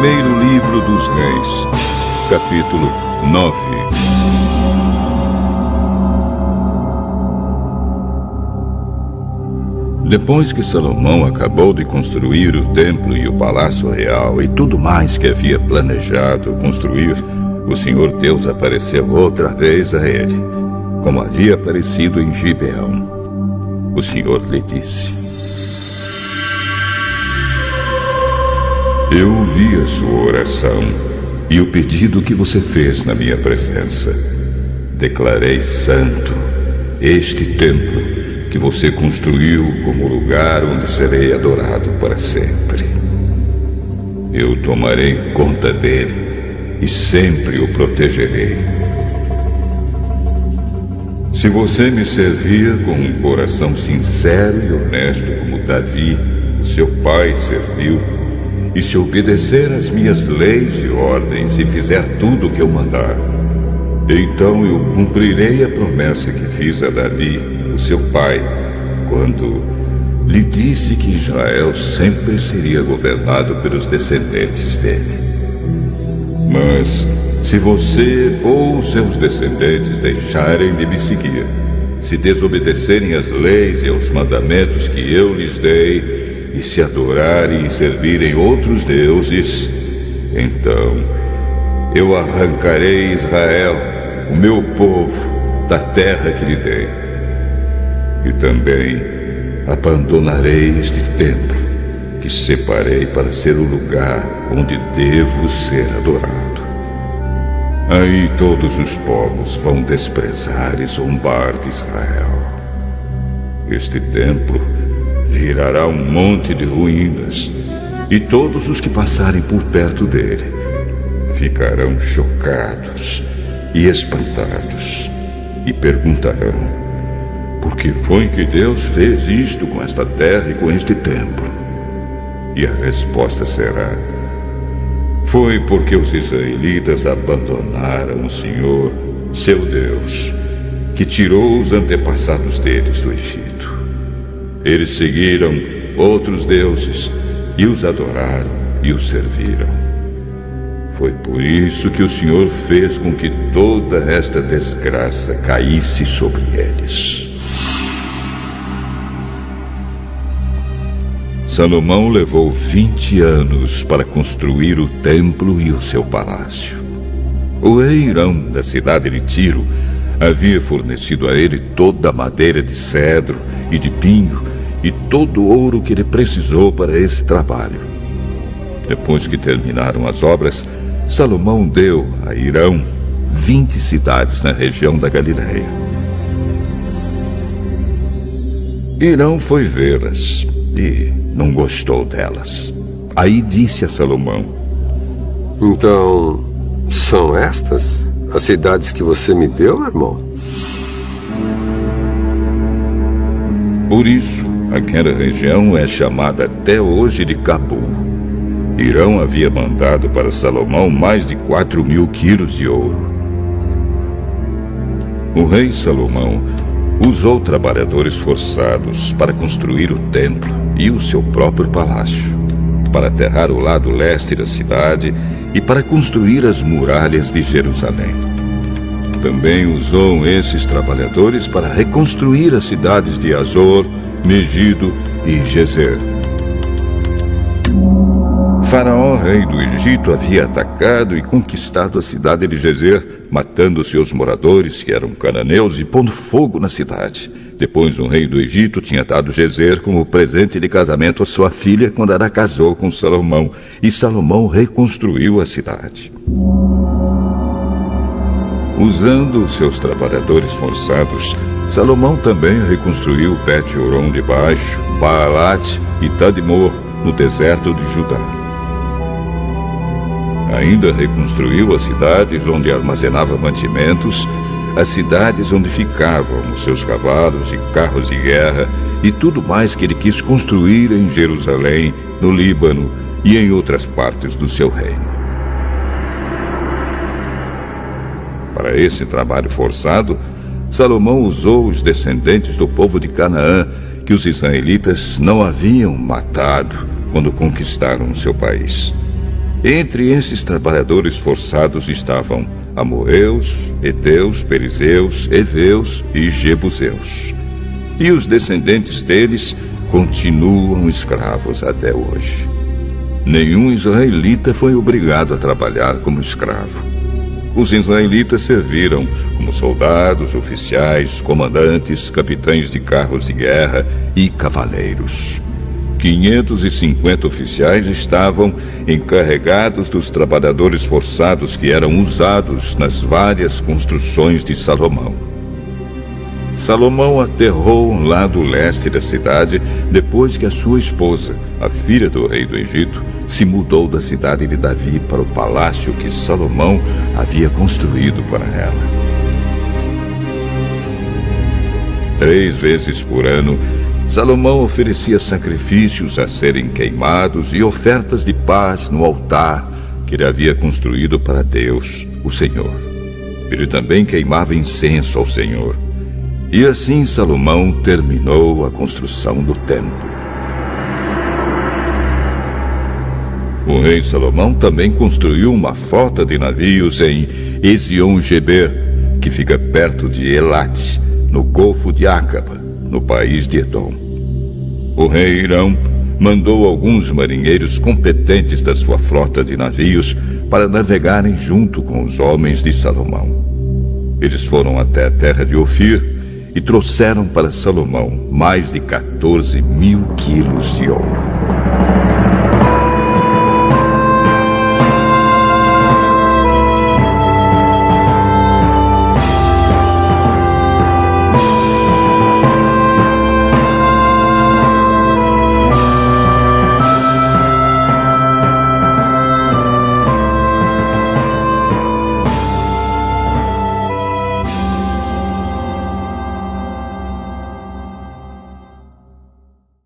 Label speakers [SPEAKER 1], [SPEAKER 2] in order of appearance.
[SPEAKER 1] Primeiro livro dos Reis, capítulo 9. Depois que Salomão acabou de construir o templo e o palácio real e tudo mais que havia planejado construir, o Senhor Deus apareceu outra vez a ele, como havia aparecido em Gibeão. O Senhor lhe disse: Eu ouvi a sua oração e o pedido que você fez na minha presença. Declarei santo este templo que você construiu como lugar onde serei adorado para sempre. Eu tomarei conta dele e sempre o protegerei. Se você me servir com um coração sincero e honesto como Davi, seu pai, serviu, e se obedecer às minhas leis e ordens e fizer tudo o que eu mandar, então eu cumprirei a promessa que fiz a Davi, o seu pai, quando lhe disse que Israel sempre seria governado pelos descendentes dele. Mas se você ou seus descendentes deixarem de me seguir, se desobedecerem às leis e aos mandamentos que eu lhes dei, e se adorarem e servirem outros deuses, então eu arrancarei Israel, o meu povo, da terra que lhe dei. E também abandonarei este templo que separei para ser o lugar onde devo ser adorado. Aí todos os povos vão desprezar e zombar de Israel. Este templo virará um monte de ruínas, e todos os que passarem por perto dele ficarão chocados e espantados e perguntarão: por que foi que Deus fez isto com esta terra e com este templo? E a resposta será: foi porque os israelitas abandonaram o Senhor, seu Deus, que tirou os antepassados deles do Egito. Eles seguiram outros deuses e os adoraram e os serviram. Foi por isso que o Senhor fez com que toda esta desgraça caísse sobre eles. Salomão levou 20 anos para construir o templo e o seu palácio. O rei Hirão, da cidade de Tiro, havia fornecido a ele toda a madeira de cedro e de pinho e todo o ouro que ele precisou para esse trabalho. Depois que terminaram as obras, Salomão deu a Hirão 20 cidades na região da Galileia. Hirão foi vê-las e não gostou delas. Aí disse a Salomão:
[SPEAKER 2] Então, são estas as cidades que você me deu, meu irmão?
[SPEAKER 1] Por isso, aquela região é chamada até hoje de Cabul. Hirão havia mandado para Salomão mais de 4.000 quilos de ouro. O rei Salomão usou trabalhadores forçados para construir o templo e o seu próprio palácio, para aterrar o lado leste da cidade e para construir as muralhas de Jerusalém. Também usou esses trabalhadores para reconstruir as cidades de Azor, Megido e Gezer. Faraó, rei do Egito, havia atacado e conquistado a cidade de Gezer, matando seus moradores, que eram cananeus, e pondo fogo na cidade. Depois, o rei do Egito tinha dado Gezer como presente de casamento à sua filha quando ela casou com Salomão, e Salomão reconstruiu a cidade. Usando seus trabalhadores forçados, Salomão também reconstruiu Bet-Horon de Baixo, Baalat e Tadmor, no deserto de Judá. Ainda reconstruiu as cidades onde armazenava mantimentos, as cidades onde ficavam os seus cavalos e carros de guerra e tudo mais que ele quis construir em Jerusalém, no Líbano e em outras partes do seu reino. Para esse trabalho forçado, Salomão usou os descendentes do povo de Canaã, que os israelitas não haviam matado quando conquistaram o seu país. Entre esses trabalhadores forçados estavam amorreus, heteus, perizeus, heveus e jebuseus. E os descendentes deles continuam escravos até hoje. Nenhum israelita foi obrigado a trabalhar como escravo. Os israelitas serviram como soldados, oficiais, comandantes, capitães de carros de guerra e cavaleiros. 550 oficiais estavam encarregados dos trabalhadores forçados que eram usados nas várias construções de Salomão. Salomão aterrou um lado leste da cidade depois que a sua esposa, a filha do rei do Egito, se mudou da cidade de Davi para o palácio que Salomão havia construído para ela. 3 vezes por ano, Salomão oferecia sacrifícios a serem queimados e ofertas de paz no altar que ele havia construído para Deus, o Senhor. Ele também queimava incenso ao Senhor. E assim Salomão terminou a construção do templo. O rei Salomão também construiu uma frota de navios em Ezion-Geber, que fica perto de Elat, no Golfo de Acaba, no país de Edom. O rei Hirão mandou alguns marinheiros competentes da sua frota de navios para navegarem junto com os homens de Salomão. Eles foram até a terra de Ofir e trouxeram para Salomão mais de 14.000 quilos de ouro.